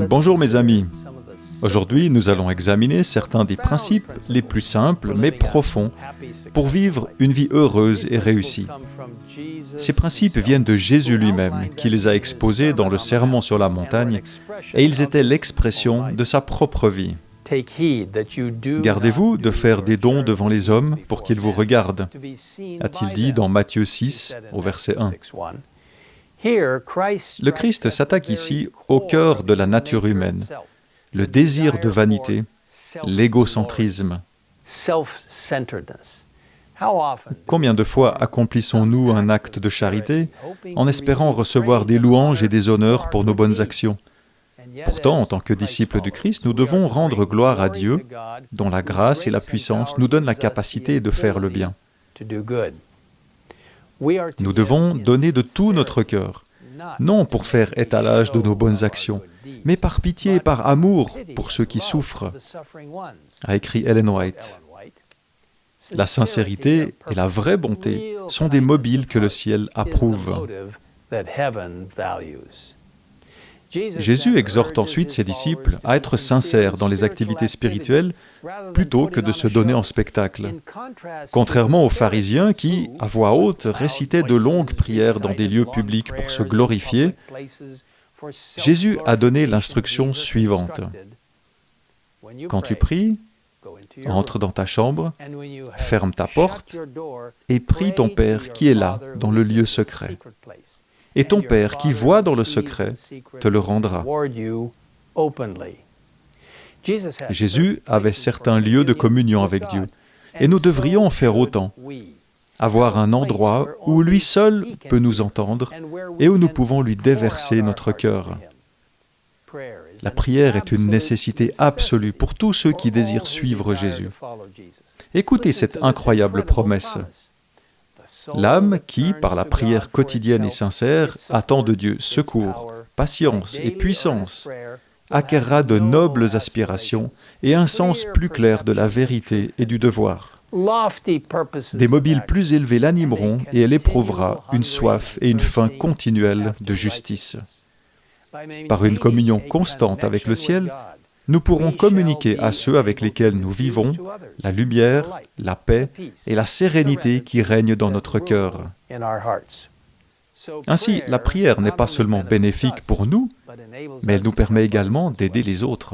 Bonjour mes amis. Aujourd'hui, nous allons examiner certains des principes les plus simples mais profonds pour vivre une vie heureuse et réussie. Ces principes viennent de Jésus lui-même, qui les a exposés dans le Sermon sur la montagne, et ils étaient l'expression de sa propre vie. Gardez-vous de faire des dons devant les hommes pour qu'ils vous regardent, a-t-il dit dans Matthieu 6, au verset 1. Le Christ s'attaque ici au cœur de la nature humaine, le désir de vanité, l'égocentrisme. Combien de fois accomplissons-nous un acte de charité en espérant recevoir des louanges et des honneurs pour nos bonnes actions? Pourtant, en tant que disciples du Christ, nous devons rendre gloire à Dieu, dont la grâce et la puissance nous donnent la capacité de faire le bien. Nous devons donner de tout notre cœur, non pour faire étalage de nos bonnes actions, mais par pitié et par amour pour ceux qui souffrent, a écrit Ellen White. La sincérité et la vraie bonté sont des mobiles que le ciel approuve. Jésus exhorte ensuite ses disciples à être sincères dans les activités spirituelles plutôt que de se donner en spectacle. Contrairement aux pharisiens qui, à voix haute, récitaient de longues prières dans des lieux publics pour se glorifier, Jésus a donné l'instruction suivante. Quand tu pries, entre dans ta chambre, ferme ta porte et prie ton Père qui est là, dans le lieu secret. Et ton Père qui voit dans le secret te le rendra. Jésus avait certains lieux de communion avec Dieu, et nous devrions en faire autant, avoir un endroit où lui seul peut nous entendre et où nous pouvons lui déverser notre cœur. La prière est une nécessité absolue pour tous ceux qui désirent suivre Jésus. Écoutez cette incroyable promesse. L'âme qui, par la prière quotidienne et sincère, attend de Dieu secours, patience et puissance, acquerra de nobles aspirations et un sens plus clair de la vérité et du devoir. Des mobiles plus élevés l'animeront et elle éprouvera une soif et une faim continuelle de justice. Par une communion constante avec le ciel, nous pourrons communiquer à ceux avec lesquels nous vivons la lumière, la paix et la sérénité qui règnent dans notre cœur. Ainsi, la prière n'est pas seulement bénéfique pour nous, mais elle nous permet également d'aider les autres.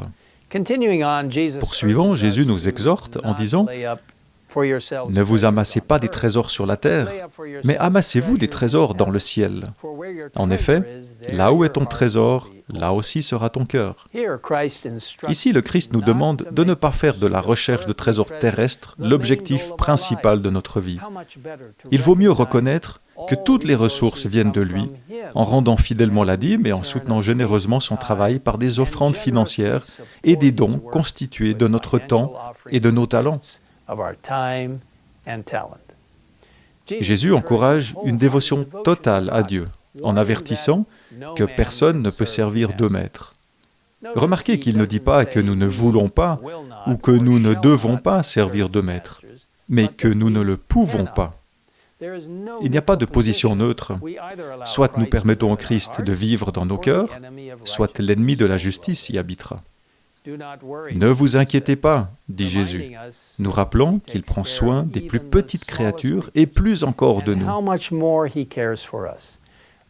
Poursuivant, Jésus nous exhorte en disant « Ne vous amassez pas des trésors sur la terre, mais amassez-vous des trésors dans le ciel. En effet, là où est ton trésor, là aussi sera ton cœur. » Ici, le Christ nous demande de ne pas faire de la recherche de trésors terrestres l'objectif principal de notre vie. Il vaut mieux reconnaître que toutes les ressources viennent de lui, en rendant fidèlement la dîme et en soutenant généreusement son travail par des offrandes financières et des dons constitués de notre temps et de nos talents. Jésus encourage une dévotion totale à Dieu, en avertissant que personne ne peut servir deux maîtres. Remarquez qu'il ne dit pas que nous ne voulons pas ou que nous ne devons pas servir deux maîtres, mais que nous ne le pouvons pas. Il n'y a pas de position neutre. Soit nous permettons au Christ de vivre dans nos cœurs, soit l'ennemi de la justice y habitera. Ne vous inquiétez pas, dit Jésus, nous rappelant qu'il prend soin des plus petites créatures et plus encore de nous.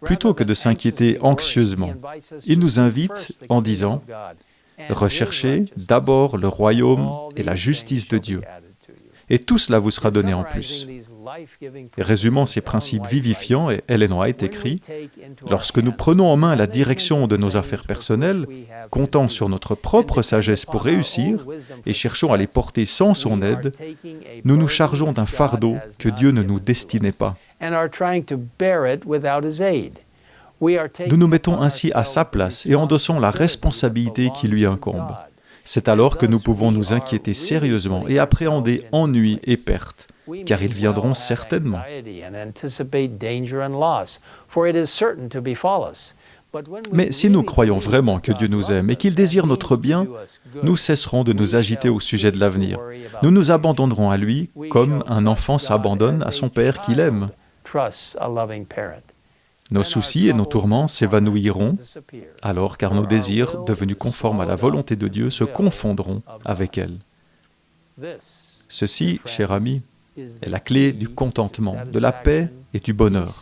Plutôt que de s'inquiéter anxieusement, il nous invite en disant « Recherchez d'abord le royaume et la justice de Dieu, et tout cela vous sera donné en plus. » Résumant ces principes vivifiants, Ellen White écrit « Lorsque nous prenons en main la direction de nos affaires personnelles, comptant sur notre propre sagesse pour réussir et cherchons à les porter sans son aide, nous nous chargeons d'un fardeau que Dieu ne nous destinait pas. Nous nous mettons ainsi à sa place et endossons la responsabilité qui lui incombe. C'est alors que nous pouvons nous inquiéter sérieusement et appréhender ennuis et pertes, car ils viendront certainement. Mais si nous croyons vraiment que Dieu nous aime et qu'il désire notre bien, nous cesserons de nous agiter au sujet de l'avenir. Nous nous abandonnerons à lui comme un enfant s'abandonne à son père qu'il aime. Nos soucis et nos tourments s'évanouiront alors car nos désirs, devenus conformes à la volonté de Dieu, se confondront avec elle. Ceci, cher ami, est la clé du contentement, de la paix et du bonheur.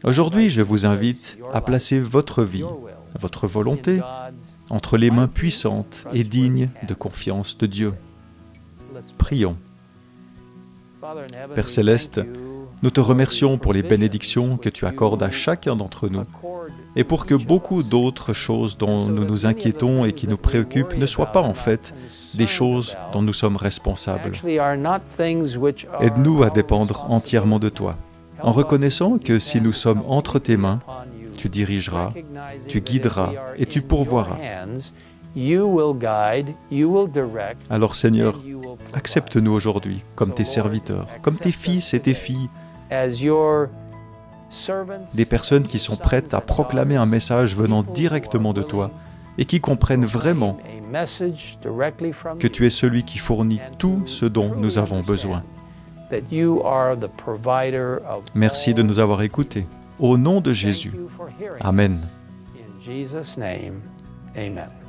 Aujourd'hui, je vous invite à placer votre vie, votre volonté, entre les mains puissantes et dignes de confiance de Dieu. Prions. Père Céleste, nous te remercions pour les bénédictions que tu accordes à chacun d'entre nous et pour que beaucoup d'autres choses dont nous nous inquiétons et qui nous préoccupent ne soient pas en fait des choses dont nous sommes responsables. Aide-nous à dépendre entièrement de toi, en reconnaissant que si nous sommes entre tes mains, tu dirigeras, tu guideras et tu pourvoiras. Alors Seigneur, accepte-nous aujourd'hui comme tes serviteurs, comme tes fils et tes filles, des personnes qui sont prêtes à proclamer un message venant directement de toi et qui comprennent vraiment que tu es celui qui fournit tout ce dont nous avons besoin. Merci de nous avoir écoutés. Au nom de Jésus. Amen. In Jesus' name, amen.